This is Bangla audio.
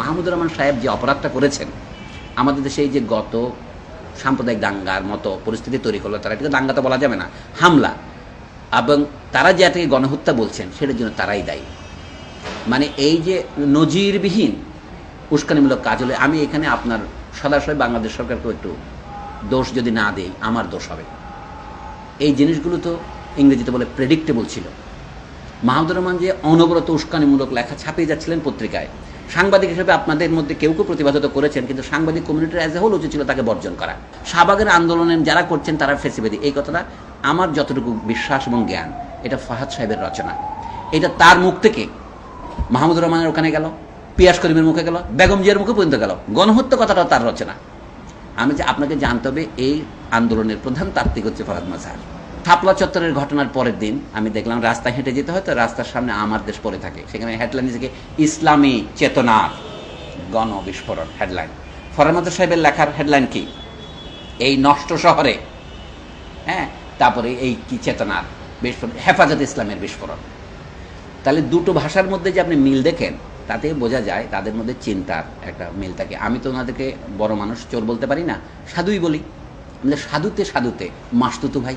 মাহমুদুর রহমান সাহেব যে অপরাধটা করেছেন, আমাদের দেশে এই যে গত সাম্প্রদায়িক দাঙ্গার মতো পরিস্থিতি তৈরি করলো, তারা এটাকে দাঙ্গা তো বলা যাবে না, হামলা, এবং তারা যে এটাকে গণহত্যা বলছেন সেটার জন্য তারাই দায়ী। মানে এই যে নজিরবিহীন উস্কানিমূলক কাজ হলে, আমি এখানে আপনার সদাশয় বাংলাদেশ সরকারকেও একটু দোষ যদি না দেই, আমার দোষ হবে। এই জিনিসগুলো তো ইংরেজিতে বলে প্রেডিক্টেবল ছিল। মাহমুদুর রহমান যে অনবরত উস্কানিমূলক লেখা ছাপিয়ে যাচ্ছিলেন পত্রিকায়, সাংবাদিক হিসেবে আপনাদের মধ্যে কেউ কেউ প্রতিবাদ করেছেন, কিন্তু সাংবাদিক কমিউনিটির অ্যাজ এ হোল উচিত ছিল তাকে বর্জন করা। শাহবাগের আন্দোলনের যারা করছেন তারা ফেসিবাদী, এই কথাটা আমার যতটুকু বিশ্বাস এবং জ্ঞান, এটা ফাহাদ সাহেবের রচনা। এটা তার মুখ থেকে মাহমুদুর রহমানের ওখানে গেল, পিয়াস করিমের মুখে গেল, বেগম জিয়ার মুখে পর্যন্ত গেল। গণহত্যা কথাটাও তার রচনা। আমি যে আপনাকে জানতে হবে, এই আন্দোলনের প্রধান তাত্ত্বিক হচ্ছে ফরহাদ মাজহার। শাপলা চত্বরের ঘটনার পরের দিন আমি দেখলাম রাস্তায় হেঁটে যেতে হয়, তো রাস্তার সামনে আমার দেশ পড়ে থাকে, সেখানে হেডলাইন থেকে ইসলামী চেতনার গণবিস্ফোরণ হেডলাইন। ফরহাদ মাজহার সাহেবের লেখার হেডলাইন কি? এই নষ্ট শহরে, হ্যাঁ, তারপরে এই কি চেতনার বিস্ফোরণ, হেফাজত ইসলামের বিস্ফোরণ। তাহলে দুটো ভাষার মধ্যে যে আপনি মিল দেখেন, তাতে বোঝা যায় তাদের মধ্যে চিন্তার একটা মিল থাকে। আমি তো ওনাদেরকে বড় মানুষ চোর বলতে পারি না, সাধুই বলি। সাধুতে সাধুতে মাসতুতো ভাই।